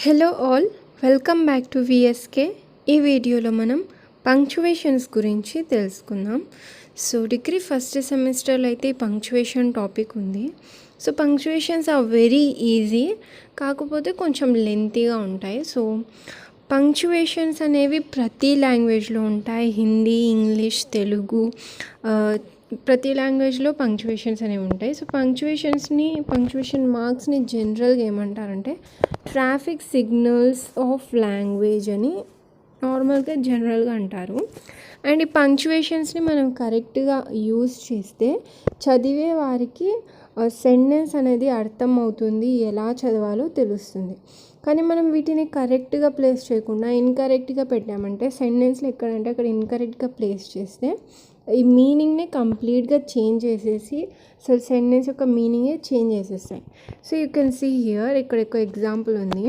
Hello all, welcome back to VSK. ఈ వీడియోలో మనం పంక్చువేషన్స్ గురించి తెలుసుకుందాం. సో డిగ్రీ ఫస్ట్ సెమిస్టర్లో అయితే పంక్చువేషన్ టాపిక్ ఉంది. So punctuations are very easy, కాకపోతే కొంచెం లెంతీగా ఉంటాయి. సో పంక్చువేషన్స్ అనేవి ప్రతి లాంగ్వేజ్లో ఉంటాయి. హిందీ, ఇంగ్లీష్, తెలుగు, ప్రతి లాంగ్వేజ్లో పంక్చువేషన్స్ అనేవి ఉంటాయి. సో పంక్చువేషన్ మార్క్స్ని జనరల్గా ఏమంటారంటే ట్రాఫిక్ సిగ్నల్స్ ఆఫ్ లాంగ్వేజ్ అని నార్మల్గా జనరల్గా అంటారు. అండ్ ఈ పంక్చువేషన్స్ని మనం కరెక్ట్గా యూజ్ చేస్తే చదివే వారికి సెంటెన్స్ అనేది అర్థం అవుతుంది, ఎలా చదవాలో తెలుస్తుంది. కానీ మనం వీటిని కరెక్ట్గా ప్లేస్ చేయకుండా ఇన్కరెక్ట్గా పెట్టామంటే సెంటెన్స్లో ఎక్కడంటే అక్కడ ఇన్కరెక్ట్గా ప్లేస్ చేస్తే ఈ మీనింగ్ని కంప్లీట్గా చేంజ్ చేసేసి అసలు సెంటెన్స్ యొక్క మీనింగే చేంజ్ చేసేస్తాయి. So you can see here, ఇక్కడ ఒక ఎగ్జాంపుల్ ఉంది,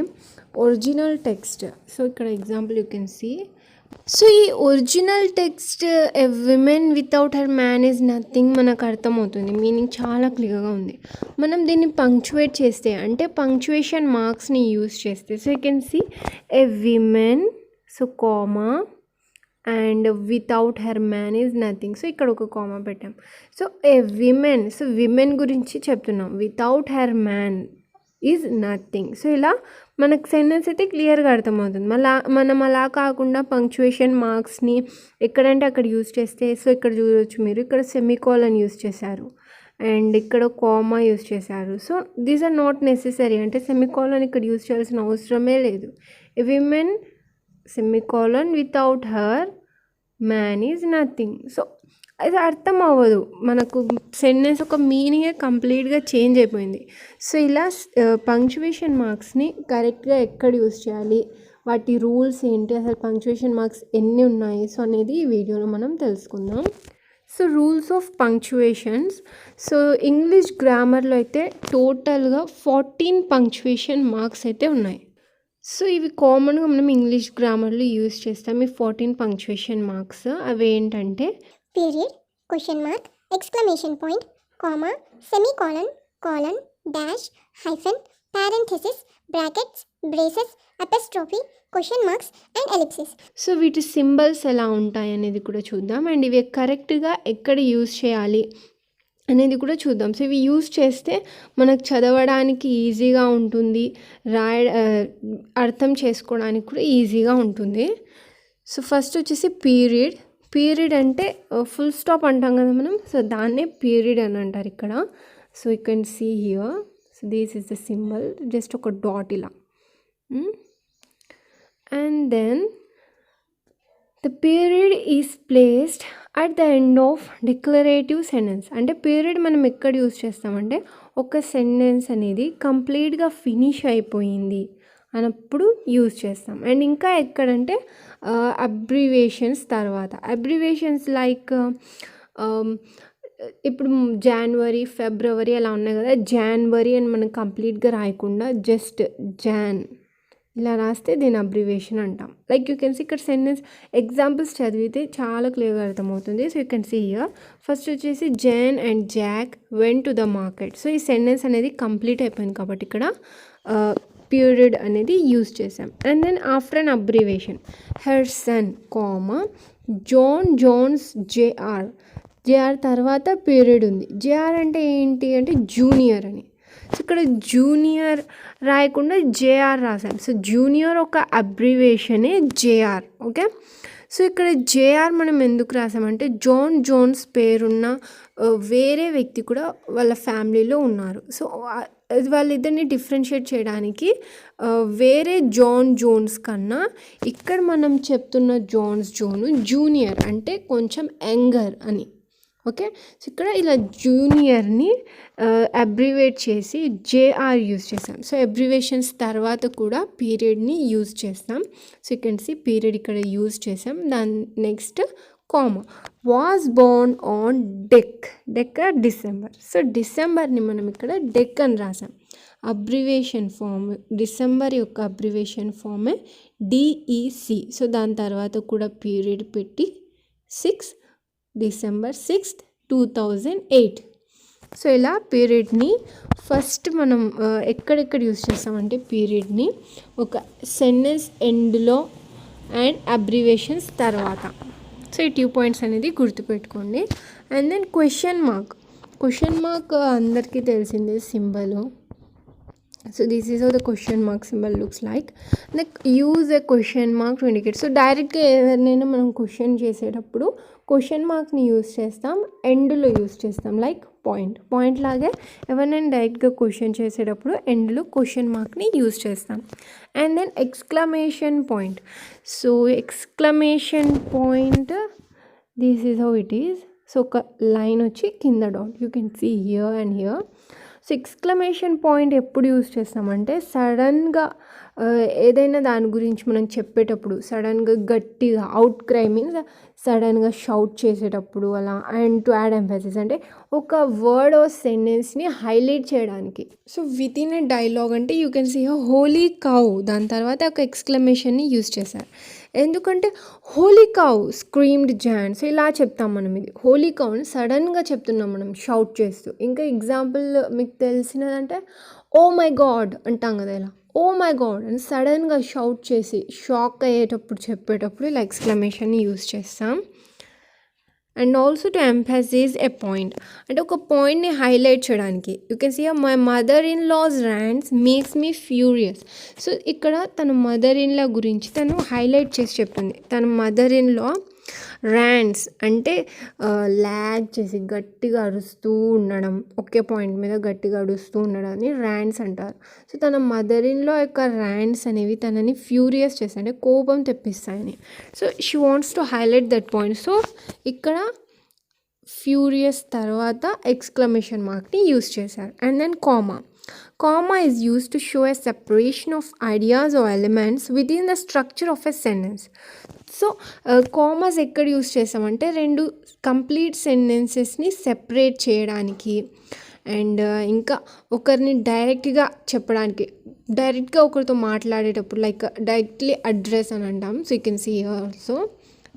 ఒరిజినల్ టెక్స్ట్. సో ఇక్కడ example you can see. So ఈ original text a women without her man is nothing మనకు అర్థమవుతుంది, మీనింగ్ చాలా క్లియర్గా ఉంది. మనం దీన్ని పంక్చువేట్ చేస్తే అంటే పంక్చువేషన్ మార్క్స్ని యూజ్ చేస్తే, so you can see a women, so comma, and without her man is nothing. So ఇక్కడ ఒక కామా పెట్టాం. So a women, so women గురించి చెప్తున్నాం, without her man is nothing. So ఇలా మనకు సెంటెన్స్ అయితే క్లియర్గా అర్థమవుతుంది. మనం అలా కాకుండా పంక్చువేషన్ మార్క్స్ని ఎక్కడంటే అక్కడ యూజ్ చేస్తే, సో ఇక్కడ చూడవచ్చు మీరు, ఇక్కడ సెమీకోలన్ యూజ్ చేశారు అండ్ ఇక్కడ కామా యూజ్ చేశారు. So these are not necessary, అంటే సెమీకోలన్ ఇక్కడ యూజ్ చేయాల్సిన అవసరమే లేదు. A women semicolon without her man is nothing. So అది అర్థం అవ్వదు, మనకు సెంటెన్స్ ఒక మీనింగే కంప్లీట్గా చేంజ్ అయిపోయింది. సో ఇలా పంక్చువేషన్ మార్క్స్ని కరెక్ట్గా ఎక్కడ యూజ్ చేయాలి, వాటి రూల్స్ ఏంటి, అసలు పంక్చువేషన్ మార్క్స్ ఎన్ని ఉన్నాయి, సో అనేది ఈ వీడియోలో మనం తెలుసుకుందాం. So rules of punctuations. So English గ్రామర్లో అయితే టోటల్గా 14 పంక్చువేషన్ మార్క్స్ అయితే ఉన్నాయి. సో ఇవి కామన్గా మనం ఇంగ్లీష్ గ్రామర్లో యూజ్ చేస్తాం. ఈ 14 పంక్చువేషన్ మార్క్స్ అవి ఏంటంటే period, question mark, exclamation point, comma, semicolon, colon, dash, hyphen, parenthesis, brackets, braces, apostrophe, question marks and ellipsis. So వీటి సింబల్స్ ఎలా ఉంటాయి అనేది కూడా చూద్దాం. అండ్ ఇవి కరెక్ట్గా ఎక్కడ యూజ్ చేయాలి అనేది కూడా చూద్దాం. సో ఇవి యూజ్ చేస్తే మనకు చదవడానికి ఈజీగా ఉంటుంది, అర్థం చేసుకోవడానికి కూడా ఈజీగా ఉంటుంది. సో ఫస్ట్ వచ్చేసి పీరియడ్ అంటే ఫుల్ స్టాప్ అంటాం కదా మనం, సో దాన్నే పీరియడ్ అని అంటారు ఇక్కడ. So you can see here, so this is the symbol, just ఒక డాట్ ఇలా. And then the period is placed at the end of declarative sentence. అంటే పీరియడ్ మనం ఎక్కడ యూజ్ చేస్తామంటే ఒక సెంటెన్స్ అనేది కంప్లీట్గా ఫినిష్ అయిపోయింది అన్నప్పుడు యూజ్ చేస్తాం. అండ్ ఇంకా ఎక్కడంటే అబ్రివేషన్స్ తర్వాత, అబ్రివేషన్స్ లైక్ ఇప్పుడు జనవరి, ఫిబ్రవరి అలా ఉన్నాయి కదా, జనవరి అని మనం కంప్లీట్గా రాయకుండా జస్ట్ జాన్ ఇలా రాస్తే దీని అబ్రివేషన్ అంటాం. లైక్ యూ కెన్ సీ ఇక్కడ సెంటెన్స్ ఎగ్జాంపుల్స్ చదివితే చాలా క్లియర్గా అర్థమవుతుంది. So you can see here, first వచ్చేసి John and Jack went to the market. So ఈ సెంటెన్స్ అనేది కంప్లీట్ అయిపోయింది కాబట్టి ఇక్కడ పీరియడ్ అనేది యూజ్ చేసాం. And then after an abbreviation, her son, comma, Jones J R తర్వాత పీరియడ్ ఉంది. జేఆర్ అంటే ఏంటి అంటే జూనియర్ అని. సో ఇక్కడ జూనియర్ రాయకుండా జేఆర్ రాసాం. సో జూనియర్ ఒక అబ్రివేషనే జేఆర్. ఓకే, సో ఇక్కడ జేఆర్ మనం ఎందుకు రాసామంటే జోన్స్ పేరున్న వేరే వ్యక్తి కూడా వాళ్ళ ఫ్యామిలీలో ఉన్నారు. సో వాళ్ళిద్దరిని డిఫరెన్షియేట్ చేయడానికి వేరే జోన్స్ కన్నా ఇక్కడ మనం చెప్తున్న జూనియర్ అంటే కొంచెం యంగర్ అని. ఓకే, సో ఇక్కడ ఇలా జూనియర్ని అబ్రివేట్ చేసి జేఆర్ యూజ్ చేస్తాం. సో అబ్రివేషన్స్ తర్వాత కూడా పీరియడ్ని యూజ్ చేస్తాం. So you can see period ఇక్కడ యూజ్ చేసాం. దాని next comma, was born on Dec December. So డిసెంబర్ని మనం ఇక్కడ డెక్ అని రాసాం. అబ్రివేషన్ ఫామ్, డిసెంబర్ యొక్క అబ్రివేషన్ ఫామే డిఈసి. సో దాని తర్వాత కూడా పీరియడ్ పెట్టి December 6th, 2008. సో ఇలా పీరియడ్ని ఫస్ట్ మనం ఎక్కడెక్కడ యూస్ చేస్తామంటే పీరియడ్ని ఒక సెంటెన్స్ ఎండ్లో అండ్ అబ్రివేషన్స్ తర్వాత. సో ఈ 2 పాయింట్స్ అనేది గుర్తుపెట్టుకోండి. అండ్ దెన్ క్వశ్చన్ మార్క్ అందరికీ తెలిసిందే symbol. So this is how the question mark symbol looks like. Like use a question mark to indicate. So డైరెక్ట్గా ఎవరినైనా మనం క్వశ్చన్ చేసేటప్పుడు క్వశ్చన్ మార్క్ని యూస్ చేస్తాం, ఎండ్లో యూస్ చేస్తాం. లైక్ పాయింట్ లాగే ఎవరినైనా డైరెక్ట్గా క్వశ్చన్ చేసేటప్పుడు ఎండ్లో క్వశ్చన్ మార్క్ని యూస్ చేస్తాం. And then exclamation point. So exclamation point this is how it is. So ఒక లైన్ వచ్చి కింద dot you can see here and here. So exclamation point ఎప్పుడు యూస్ చేస్తామంటే సడన్గా ఏదైనా దాని గురించి మనం చెప్పేటప్పుడు సడన్గా గట్టిగా అవుట్ క్రై మీన్స్ సడన్గా షౌట్ చేసేటప్పుడు అలా. అండ్ టు యాడ్ ఎంఫసిస్ అంటే ఒక వర్డ్ ఆర్ సెంటెన్స్ని హైలైట్ చేయడానికి. So within a dialogue అంటే you can see holy cow, దాని తర్వాత ఒక ఎక్స్క్లమేషన్ని యూస్ చేశారు. ఎందుకంటే holy cow screamed John. So ఇలా చెప్తాం మనం, ఇది హోలీ కౌని సడన్గా చెప్తున్నాం మనం షౌట్ చేస్తూ. ఇంకా ఎగ్జాంపుల్ మీకు తెలిసినదంటే ఓ మై గాడ్ అంటాం కదా, ఇలా ఓ మై గాడ్ అని సడన్గా షౌట్ చేసి షాక్ అయ్యేటప్పుడు చెప్పేటప్పుడు ఇలా ఎక్స్క్లమేషన్ని యూస్ చేస్తాం. And also to emphasize a point అంటే ఒక పాయింట్ని హైలైట్ చేయడానికి. You can see my mother in law's rants makes me furious. So ఇక్కడ తన మదర్ ఇన్ లా గురించి తను హైలైట్ చేసి చెప్తుంది. తన మదర్ ఇన్ లా ర్యాండ్స్ అంటే ల్యాగ్ చేసి గట్టిగా అరుస్తూ ఉండడం, ఒకే పాయింట్ మీద గట్టిగా అరుస్తూ ఉండడాన్ని ర్యాండ్స్ అంటారు. సో తన మదర్ ఇన్ లా యొక్క ర్యాండ్స్ అనేవి తనని ఫ్యూరియస్ చేస్తాయి, అంటే కోపం తెప్పిస్తాయని. So she wants to highlight that point. So ఇక్కడ ఫ్యూరియస్ తర్వాత ఎక్స్క్లమేషన్ మార్క్ని యూస్ చేశారు. And then Comma is used to show a separation of ideas or elements within the structure of a sentence. So commas ఎక్కడ use చేస్తామంటే రెండు complete సెంటెన్సెస్ని separate చేయడానికి and ఇంకా ఒకరిని డైరెక్ట్గా చెప్పడానికి, డైరెక్ట్గా ఒకరితో మాట్లాడేటప్పుడు లైక్ డైరెక్ట్లీ అడ్రస్ అని అంటాం. So you can see also.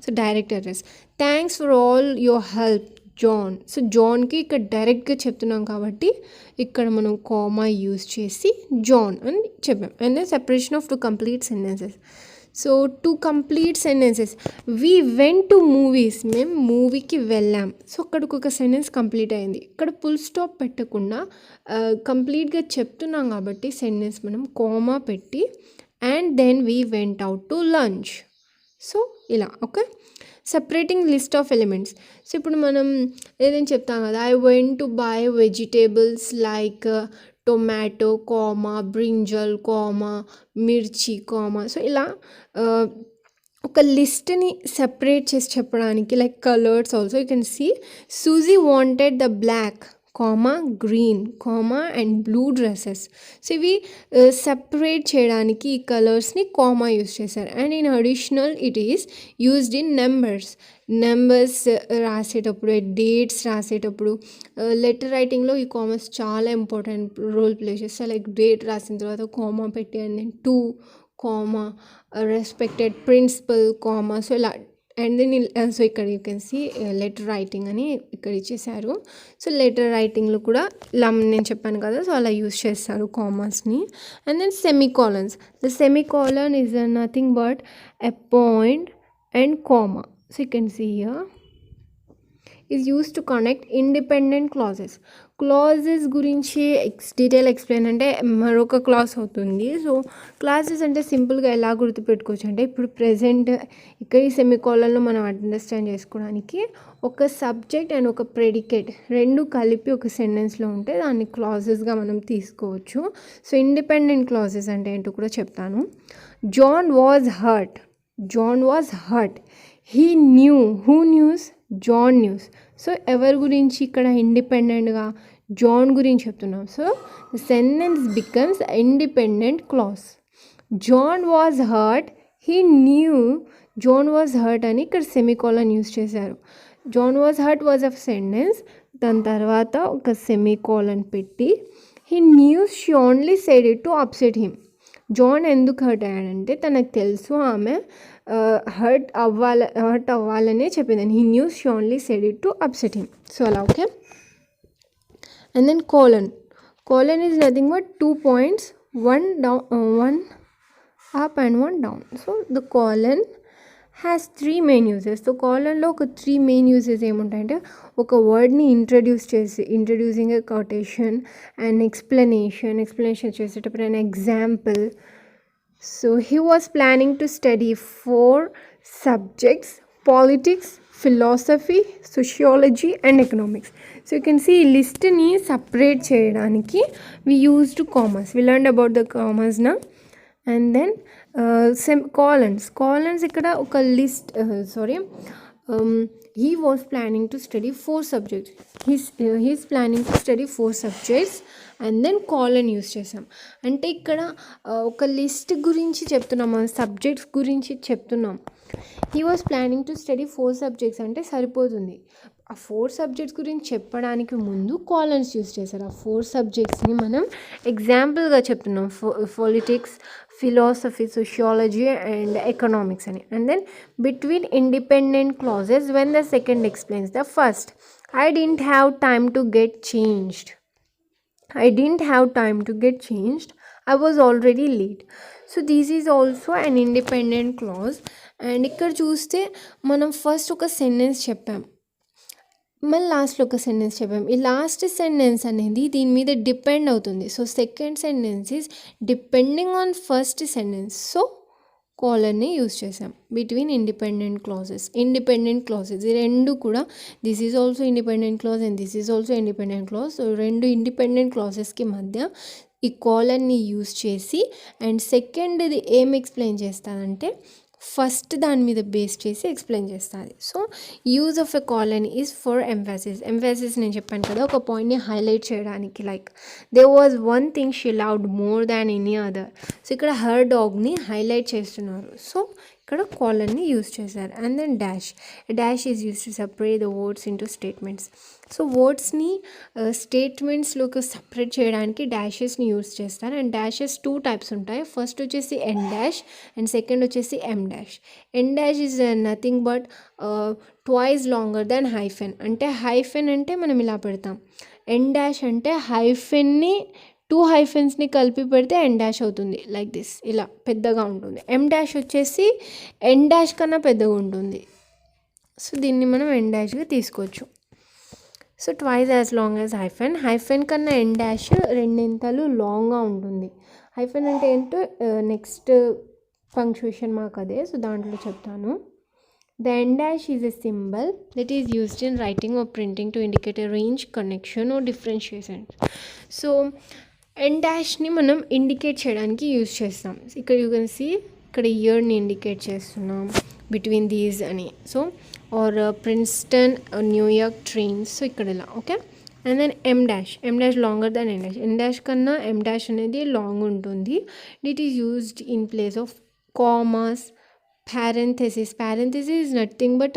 So direct address, thanks for all your help John. So జాన్కి ఇక్కడ డైరెక్ట్గా చెప్తున్నాం కాబట్టి ఇక్కడ మనం కామా యూజ్ చేసి జాన్ అని చెప్పాం. And then separation of 2 complete sentences. So 2 complete sentences. We went to movies, మేము మూవీకి వెళ్ళాం. సో అక్కడికి ఒక సెంటెన్స్ కంప్లీట్ అయింది. ఇక్కడ ఫుల్ స్టాప్ పెట్టకుండా కంప్లీట్గా చెప్తున్నాం కాబట్టి సెంటెన్స్ మనం కామా పెట్టి and then we went out to lunch. So ఇలా okay. Separating list of elements. So ఇప్పుడు మనం ఏదైనా చెప్తాం కదా, I went to buy vegetables like tomato comma brinjal comma మిర్చి కామా. సో ఇలా ఒక లిస్ట్ని సెపరేట్ చేసి చెప్పడానికి like colours also you can see Suzy wanted the black comma green comma and blue dresses. So ఇవి సెపరేట్ చేయడానికి ఈ కలర్స్ని కామా యూస్ చేశారు. And in additional it is used in numbers రాసేటప్పుడు, డేట్స్ రాసేటప్పుడు, లెటర్ రైటింగ్లో ఈ కామర్స్ చాలా ఇంపార్టెంట్ రోల్ ప్లే చేస్తారు. లైక్ డేట్ రాసిన తర్వాత కామా పెట్టి and then to comma respected principal comma. So ఇలా అండ్ దెన్ సో ఇక్కడ you can see letter writing అని ఇక్కడ ఇచ్చేసారు. సో లెటర్ రైటింగ్లో కూడా ఇలా నేను చెప్పాను కదా, సో అలా యూస్ చేస్తారు కామర్స్ని. And then semicolons. The semicolon is nothing but a point and comma. So you can see here is used to connect independent clauses. Clauses గురించి డీటెయిల్ ఎక్స్ప్లెయిన్ అంటే మరొక క్లాస్ అవుతుంది. సో క్లాసెస్ అంటే సింపుల్గా ఎలా గుర్తుపెట్టుకోవచ్చు అంటే ఇప్పుడు ప్రెజెంట్ ఇక్కడ ఈ సెమీకాలన్లో మనం అండర్స్టాండ్ చేసుకోవడానికి ఒక సబ్జెక్ట్ అండ్ ఒక ప్రెడికేట్ రెండు కలిపి ఒక సెంటెన్స్లో ఉంటే దాన్ని క్లాజెస్గా మనం తీసుకోవచ్చు. సో ఇండిపెండెంట్ క్లాజెస్ అంటే ఏంటో కూడా చెప్తాను. John was hurt. He knew. Who news? John news. So ఎవరి గురించి ఇక్కడ ఇండిపెండెంట్గా జాన్ గురించి చెప్తున్నాం. సో the sentence becomes independent clause. John was hurt, he knew. John was hurt అని ఇక్కడ సెమీకాలన్ యూస్ చేశారు. John was hurt was a sentence, దాని తర్వాత ఒక సెమీకాలన్ పెట్టి he news she only said it to upset him. John ఎందుకు hurt అయ్యాడంటే తనకు తెలుసు ఆమె హర్ట్ అవ్వాలనే చెప్పింది. He news she only said it to upset him. So అలా okay. and then colon. Colon is nothing but 2 points, one down, one up and one down. So the colon has 3 main uses. So colonలో ఒక 3 main uses ఏముంటాయంటే ఒక వర్డ్ని introducing a quotation and explanation చేసేటప్పుడు an example. So he was planning to study 4 subjects: politics, philosophy, sociology and economics. So you can see listని separate చేయడానికి we used commas. We learned about the commas now. And then colons ఇక్కడ ఒక list he was planning to study 4 subjects. He's planning to study 4 subjects and then colon use చేసాం. అంటే ఇక్కడ ఒక list గురించి చెప్తున్నాం, subjects గురించి చెప్తున్నాం. he was planning to study 4 subjects అంటే సరిపోతుంది. ఆ 4 సబ్జెక్ట్స్ గురించి చెప్పడానికి ముందు కాలన్స్ యూస్ చేశారు. ఆ 4 సబ్జెక్ట్స్ని మనం ఎగ్జాంపుల్గా చెప్తున్నాం, politics, philosophy, sociology and economics అని. And then between independent clauses when the second explains the first. I didn't have time to get changed. I was already late. So this is also an independent clause. And ఇక్కడ చూస్తే మనం first ఒక sentence చెప్పాం, మళ్ళీ లాస్ట్లో ఒక sentence చెప్పాం. ఈ లాస్ట్ సెంటెన్స్ అనేది దీని మీద డిపెండ్ అవుతుంది. So second sentence is depending on first sentence. So కాలన్ని యూస్ చేసాం బిట్వీన్ ఇండిపెండెంట్ క్లాజెస్. ఈ రెండు కూడా this is also independent clause and this is also independent clause. So రెండు ఇండిపెండెంట్ క్లాజెస్కి మధ్య ఈ కాలన్ని యూస్ చేసి అండ్ సెకండ్ది ఏం ఎక్స్ప్లెయిన్ చేస్తానంటే ఫస్ట్ దాని మీద బేస్ చేసి ఎక్స్ప్లెయిన్ చేస్తుంది. So use of a colon is for emphasis నేను చెప్పాను కదా, ఒక పాయింట్ని హైలైట్ చేయడానికి. Like they was one thing she loved more than any other. So ఇక్కడ హర్ డాగ్ని హైలైట్ చేస్తున్నారు. సో ఇక్కడ కాలన్ని యూజ్ చేశారు. And then dash is use to separate the words into statements. So వర్డ్స్ని స్టేట్మెంట్స్లోకి సపరేట్ చేయడానికి డాషెస్ని యూజ్ చేస్తారు. అండ్ డాషెస్ 2 టైప్స్ ఉంటాయి. ఫస్ట్ వచ్చేసి ఎన్ డాష్ అండ్ సెకండ్ వచ్చేసి em dash. En dash is nothing but twice longer than hyphen. అంటే hyphen అంటే మనం ఇలా పెడతాం, ఎన్ డాష్ అంటే హైఫెన్ని 2 హైఫెన్స్ని కలిపి పెడితే ఎన్ డాష్ అవుతుంది. లైక్ దిస్, ఇలా పెద్దగా ఉంటుంది. ఎమ్ డాష్ వచ్చేసి ఎన్ డాష్ కన్నా పెద్దగా ఉంటుంది. సో దీన్ని మనం ఎన్ డాష్గా తీసుకోవచ్చు. So twice as long as hyphen కన్నా ఎన్ డాష్ 2 లాంగ్గా ఉంటుంది. హైఫెన్ అంటే ఏంటో నెక్స్ట్ పంక్చుయేషన్ మార్క్ అదే, సో దాంట్లో చెప్తాను. The end dash is a symbol that is used in writing or printing to indicate a range, connection or differentiation. So end dashని మనం indicate చేయడానికి use చేస్తాం. ఇక్కడ యూ కెన్ సీ ఇక్కడ ఇయర్ని indicate చేస్తున్నాం బిట్వీన్ దీస్ అని. So or Princeton, New York trains. So ఇక్కడ ఇలా okay. And then em dash longer than en dash. En dash కన్నా ఎమ్ డాష్ అనేది లాంగ్ ఉంటుంది. It is used in place of commas, parenthesis is nothing but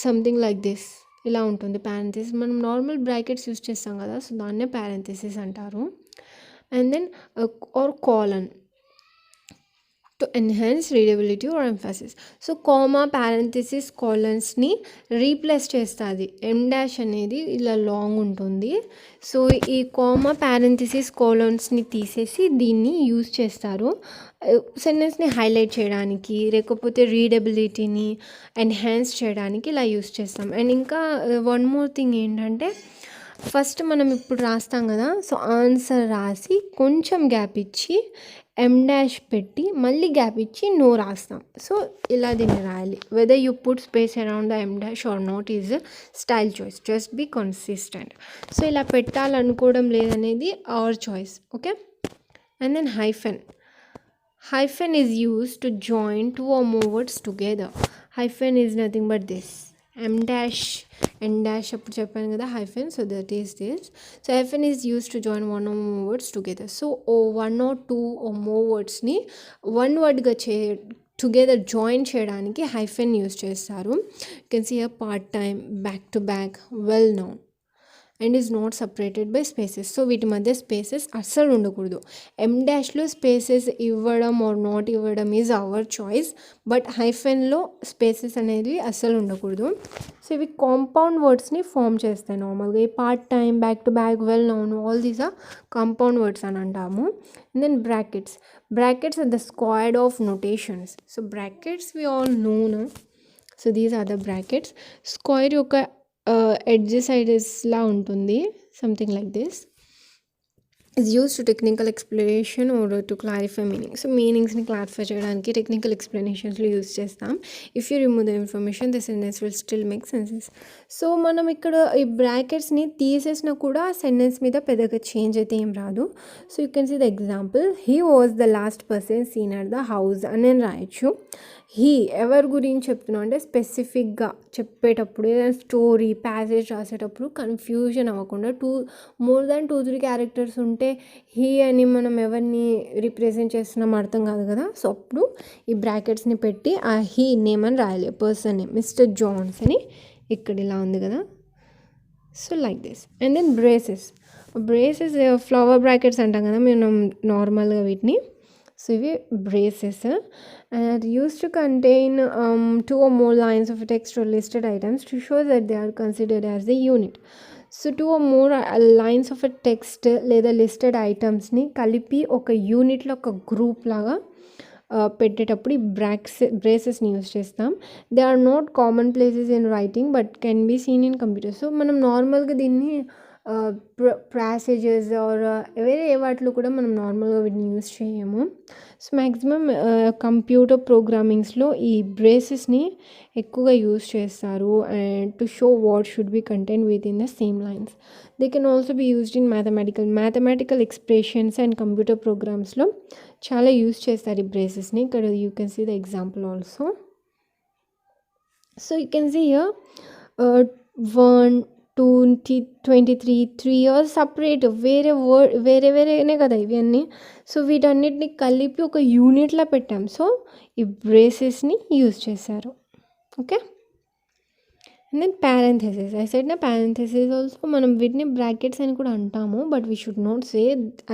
something like this, ఇలా ఉంటుంది parenthesis. మనం normal brackets use చేస్తాం కదా, so దాన్నే parenthesis అంటారు. And then or colon to enhance readability or emphasis. So comma, parenthesis, కాలన్స్ని replace చేస్తుంది. Em dash అనేది ఇలా లాంగ్ ఉంటుంది. సో ఈ కామా, పారెంథసిస్, కాలన్స్ని తీసేసి దీన్ని యూజ్ చేస్తారు సెంటెన్స్ని హైలైట్ చేయడానికి, లేకపోతే రీడబిలిటీని ఎన్హాన్స్ చేయడానికి ఇలా యూజ్ చేస్తాం. అండ్ ఇంకా వన్ మోర్ థింగ్ ఏంటంటే, ఫస్ట్ మనం ఇప్పుడు రాస్తాం కదా, సో ఆన్సర్ రాసి కొంచెం గ్యాప్ ఇచ్చి ఎమ్ డాష్ పెట్టి మళ్ళీ గ్యాప్ ఇచ్చి నో రాస్తాం. సో ఇలా దీన్ని రాయాలి. Whether you put space around the em dash or not is style choice, just be consistent. So ఇలా పెట్టాలనుకోవడం లేదనేది our choice. Okay. And then hyphen is used to join 2 or more words together. Hyphen is nothing but this. M dash, N dash అప్పుడు చెప్పాను కదా hyphen, so that is this. So hyphen is used to join 1 or more words together. So 1 or 2 or more wordsని one wordగా together join చేయడానికి hyphen use చేస్తారు. You can see part time, back to back, well known. And is not separated by spaces. So వీటి మధ్య spaces అస్సలు ఉండకూడదు. M-లో spaces ఇవ్వడం ఆర్ నాట్ ఇవ్వడం ఈజ్ అవర్ చాయిస్, బట్ హైఫెన్లో స్పేసెస్ అనేది అస్సలు ఉండకూడదు. సో ఇవి కాంపౌండ్ వర్డ్స్ని ఫామ్ చేస్తాయి నార్మల్గా. ఈ part time, back to back, well known, all these are compound words అని అంటాము. And then brackets are the squad of notations. So brackets we all know నా. So these are the brackets. Square యొక్క edge sides లా ఉంటుంది, something like this. is used to technical explanation or to clarify meaning. So మీనింగ్స్ని clarify చేయడానికి technical ఎక్స్ప్లెనేషన్స్లో use చేస్తాం. If you remove the information the sentence will still make senses. So మనం ఇక్కడ ఈ బ్రాకెట్స్ని తీసేసినా కూడా సెంటెన్స్ మీద పెద్దగా చేంజ్ అయితే ఏం రాదు. So you can see the example, he was the last person seen at the house అని నేను రాయొచ్చు. హీ ఎవరి గురించి చెప్తున్నాం అంటే స్పెసిఫిక్గా చెప్పేటప్పుడు, ఏదైనా స్టోరీ ప్యాసేజ్ రాసేటప్పుడు కన్ఫ్యూజన్ అవ్వకుండా మోర్ దాన్ 2-3 క్యారెక్టర్స్ ఉంటే హీ అని మనం ఎవరిని రిప్రజెంట్ చేస్తున్నాం అర్థం కాదు కదా. సో అప్పుడు ఈ బ్రాకెట్స్ని పెట్టి ఆ హీ నేమ్ అని రాయాలి, పర్సన్ నేమ్ మిస్టర్ జాన్స్ అని ఇక్కడ ఇలా ఉంది కదా. So like this. And then braces flower brackets అంటాం కదా మనం నార్మల్గా వీటిని. సో ఇవి braces and used to contain 2 or more lines of text or listed items to show that they are considered as a unit. So 2 or more lines of a text లేదా listed ఐటమ్స్ని కలిపి ఒక యూనిట్లో ఒక group లాగా పెట్టేటప్పుడు ఈ బ్రేసెస్ని యూస్ చేస్తాం. They are not common places in writing but can be seen in computer. So మనం నార్మల్గా దీన్ని ప్యాసేజెస్ ఆర్ వేరే వాటిలో కూడా మనం నార్మల్గా వీటిని యూస్ చేయము. సో మ్యాక్సిమం కంప్యూటర్ ప్రోగ్రామింగ్స్లో ఈ బ్రేసెస్ని ఎక్కువగా యూస్ చేస్తారు and to show what should be content with in the same lines. They can also be used in mathematical expressions and computer ప్రోగ్రామ్స్లో చాలా యూస్ చేస్తారు ఈ బ్రేసెస్ని. ఇక్కడ you can see the example also. So you can see here 1, 2, 23, 3 years separate వేరేనే కదా ఇవన్నీ. So వీటన్నిటిని కలిపి ఒక యూనిట్లా పెట్టాం. సో ఈ బ్రేసెస్ని యూజ్ చేశారు. Okay. And then parenthesis. I said na parenthesis also మనం వీటిని బ్రాకెట్స్ అని కూడా అంటాము, but we should not say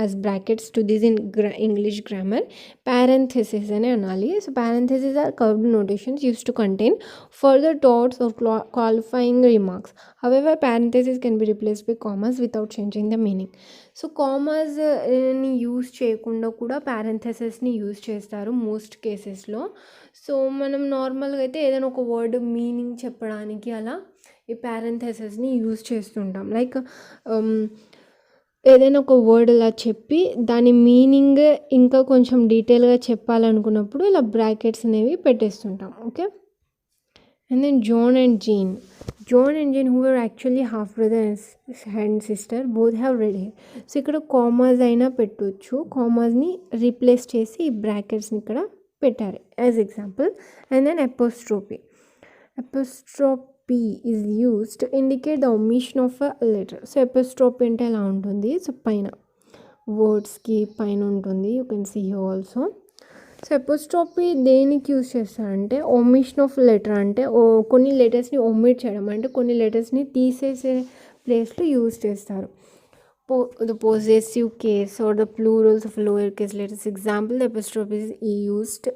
as brackets to this in English grammar. parenthesis అనే అనాలి. So parenthesis are curved notations used to contain further thoughts or qualifying remarks. However, parenthesis can be replaced by commas without changing the meaning. So కామర్స్ని use చేయకుండా కూడా parenthesisని use చేస్తారు most కేసెస్లో. So మనం నార్మల్గా అయితే ఏదైనా ఒక వర్డ్ మీనింగ్ చెప్పడానికి అలా ఈ parenthesisని యూస్ చేస్తుంటాం. లైక్ ఏదైనా ఒక వర్డ్ ఇలా చెప్పి దాని మీనింగ్ ఇంకా కొంచెం డీటెయిల్గా చెప్పాలనుకున్నప్పుడు ఇలా బ్రాకెట్స్ అనేవి పెట్టేస్తుంటాం. Okay. And then John and Jane, who were actually half brother and sister, both have red hair. So ఇక్కడ కామర్స్ అయినా పెట్టవచ్చు, కామర్స్ని రీప్లేస్ చేసి ఈ బ్రాకెట్స్ని ఇక్కడ పెట్టారు as example. And then apostrophe is used to indicate the omission of a letter. So apostrophe అంటే ఎలా ఉంటుంది, సో పైన వర్డ్స్కి పైన ఉంటుంది. You can see here also. So apostrophe దేనికి యూస్ చేస్తారంటే ఒమిషన్ ఆఫ్ లెటర్ అంటే కొన్ని లెటర్స్ని ఒమిట్ చేయడం, అంటే కొన్ని లెటర్స్ని తీసేసే ప్లేస్లో యూస్ చేస్తారు. The possessive case or the plurals of lower case letters. Example, the apostrophe is used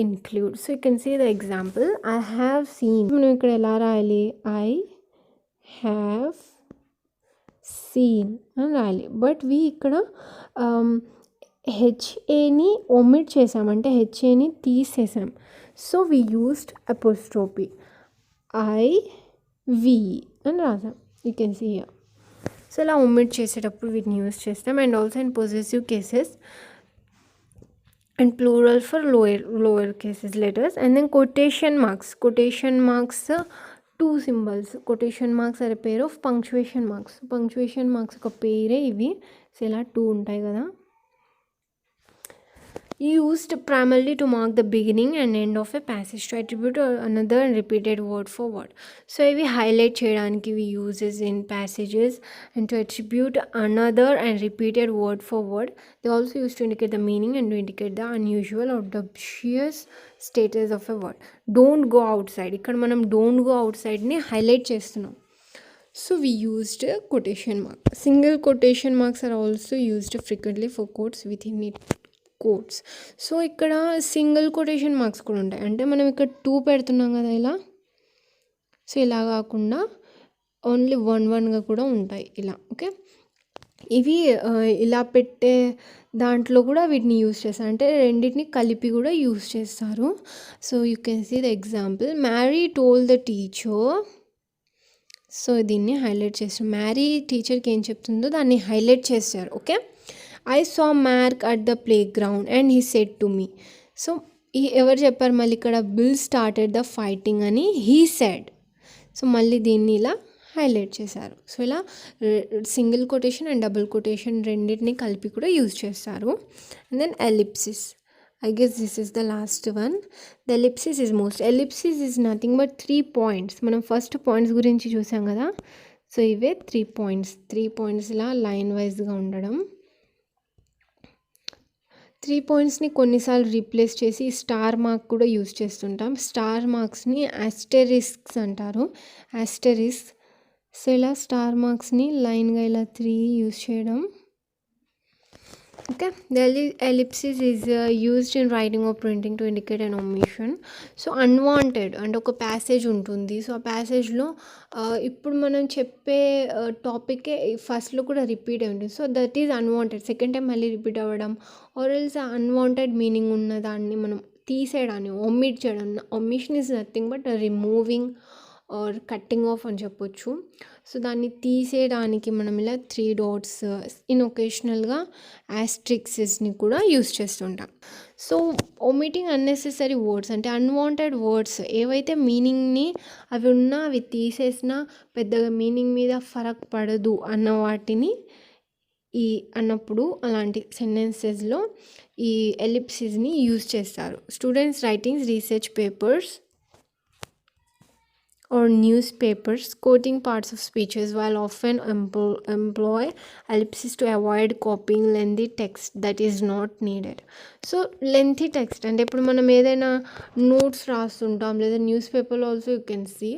include. So you can see the example, I have seen. మనం ఇక్కడ ఎలా రాయాలి, I have seen అని రాయాలి. బట్ వి ఇక్కడ హెచ్ఏని omit చేసామంటే హెచ్ఏని తీసేసాం. So we used apostrophe, I-V అని రాసాం. You can see here. So ఇలా ఒమిట్ చేసేటప్పుడు వీటిని యూస్ చేస్తాం. And also in possessive cases and plural for lower cases letters. And then quotation marks 2 symbols. quotation marks are a pair of punctuation marks ఒక పేరే ఇవి. So ఇలా 2 ఉంటాయి కదా. Used primarily to mark the beginning and end of a passage, to attribute another and repeated word for word. So we highlight cheyadaniki we uses in passages and to attribute another and repeated word for word. They also used to indicate the meaning and to indicate the unusual or dubious status of a word. Don't go outside. Ikkada manam don't go outside ni highlight chestunam. So we used a quotation mark. Single quotation marks are also used frequently for quotes within it quotes. So ఇక్కడ single quotation marks కూడా ఉంటాయి. అంటే మనం ఇక్కడ 2 పెడుతున్నాం కదా ఇలా. So ఇలా కాకుండా ఓన్లీ 1గా కూడా ఉంటాయి ఇలా. ఓకే, ఇవి ఇలా పెట్టే దాంట్లో కూడా వీటిని యూస్ చేస్తారు. అంటే రెండింటిని కలిపి కూడా యూస్ చేస్తారు. So you can see the example, Mary told the teacher. So దీన్ని హైలైట్ చేస్తారు. మ్యారీ టీచర్కి ఏం చెప్తుందో దాన్ని హైలైట్ చేస్తారు. Okay, I saw Mark at the playground and he said to me. So ఎవరు చెప్పారు మళ్ళీ ఇక్కడ, బిల్ స్టార్టెడ్ ద ఫైటింగ్ అని హీ సెడ్. సో మళ్ళీ దీన్ని ఇలా హైలైట్ చేశారు. సో ఇలా single quotation and double quotation రెండింటిని కలిపి కూడా యూజ్ చేస్తారు. And then ఎలిప్సిస్. I guess this is the last one. The ellipsis is most. Ellipsis is nothing but 3 points. మనం ఫస్ట్ పాయింట్స్ గురించి చూసాం కదా. సో ఇవే 3 పాయింట్స్ ఇలా లైన్ వైజ్గా ఉండడం. 3 పాయింట్స్ని కొన్నిసార్లు రీప్లేస్ చేసి స్టార్ మార్క్ కూడా యూజ్ చేస్తుంటాం. స్టార్ మార్క్స్ని ఆస్టెరిస్క్స్ అంటారు. ఆస్టెరిస్క్. సో ఇలా స్టార్ మార్క్స్ని లైన్గా ఇలా 3 యూజ్ చేయడం. Okay, the ellipsis is used in writing or printing to indicate an omission. So unwanted అంటే ఒక ప్యాసేజ్ ఉంటుంది. సో ఆ ప్యాసేజ్లో ఇప్పుడు మనం చెప్పే టాపికే ఫస్ట్లో కూడా రిపీట్ అయి ఉంటుంది. So that is unwanted. Second time మళ్ళీ రిపీట్ అవ్వడం ఆర్ ఎల్స్ అన్వాంటెడ్ మీనింగ్ ఉన్న దాన్ని మనం తీసేయడాన్ని ఒమిట్ చేయడం. Omission is nothing but removing or cutting off అని చెప్పొచ్చు. సో దాన్ని తీసేయడానికి మనం ఇలా 3 dots ఇన్ ఒకేషనల్గా ఆస్ట్రిక్సెస్ని కూడా యూస్ చేస్తుంటాం. సో ఒమిటింగ్ అన్నెసెసరీ వర్డ్స్ అంటే అన్వాంటెడ్ వర్డ్స్ ఏవైతే మీనింగ్ని అవి ఉన్నా అవి తీసేసినా పెద్దగా మీనింగ్ మీద ఫరక్ పడదు అన్న వాటిని అన్నప్పుడు అలాంటి సెంటెన్సెస్లో ఈ ఎలిప్సిస్ని యూజ్ చేస్తారు. Students writings research papers or newspapers quoting parts of speeches while often employ ellipses to avoid copying lengthy text that is not needed. So lengthy text అంటే ఇప్పుడు మనం ఏదైనా నోట్స్ రాస్తుంటాం లేదా న్యూస్ పేపర్లో ఆల్సో యూ కెన్ సీ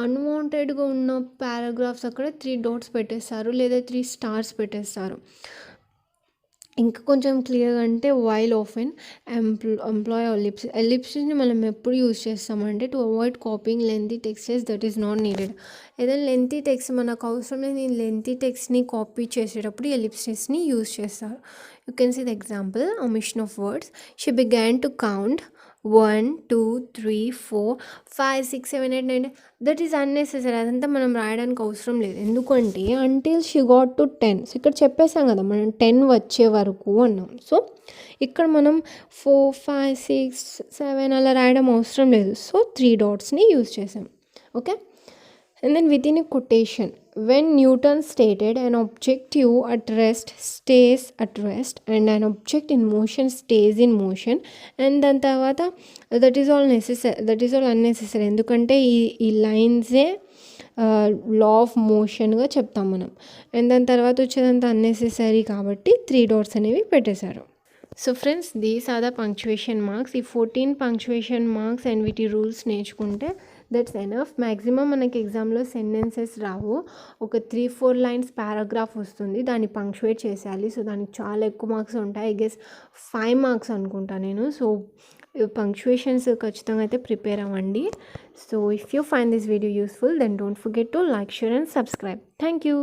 అన్వాంటెడ్గా ఉన్న paragraphs అక్కడ 3 dots పెట్టేస్తారు లేదా 3 stars పెట్టేస్తారు. ఇంకా కొంచెం క్లియర్గా అంటే వైల్ ఆఫెన్ ఎంప్లాయ్ ఎలిప్సిస్ని మనం ఎప్పుడు యూజ్ చేస్తామంటే to avoid copying lengthy texts that is not needed. ఏదైనా లెంతీ టెక్స్ట్ మనకు అవసరం లేదు, నేను లెంతీ టెక్స్ట్ని కాపీ చేసేటప్పుడు ఎలిప్సిస్ని యూజ్ చేస్తారు. You can see the example, omission of words. She began to count 1 2 3 4 5 6 7 8 9. That is unnecessary. అదంతా మనం రాయడానికి అవసరం లేదు. ఎందుకంటే until she got to 10. So ఇక్కడ చెప్పేసాం కదా మనం 10 వచ్చే వరకు అన్నాం. సో ఇక్కడ మనం 4 5 6 7 అలా రాయడం అవసరం లేదు. సో 3 dotsని యూజ్ చేసాం. Okay, and then within a quotation, when Newton stated an objective at rest stays at rest and an object in motion stays in motion, and then తర్వాత that is all unnecessary. ఎందుకంటే ఈ లైన్సే law of మోషన్గా చెప్తాం మనం. And దాని తర్వాత వచ్చేదంతా unnecessary కాబట్టి 3 dots అనేవి పెట్టేశారు. So friends, these are the punctuation marks. ఈ 14 పంక్చువేషన్ మార్క్స్ అండ్ వీటి రూల్స్ నేర్చుకుంటే దట్స్ ఎనఫ్. మ్యాక్సిమం మనకి ఎగ్జామ్లో సెంటెన్సెస్ రావు, ఒక 3-4 lines పారాగ్రాఫ్ వస్తుంది, దాన్ని పంక్చువేట్ చేసేయాలి. సో దానికి చాలా ఎక్కువ మార్క్స్ ఉంటాయి. ఐ గెస్ 5 marks అనుకుంటా నేను. సో పంక్చువేషన్స్ ఖచ్చితంగా అయితే ప్రిపేర్ అవ్వండి. So if you find this video useful then don't forget to like, share and subscribe. Thank you.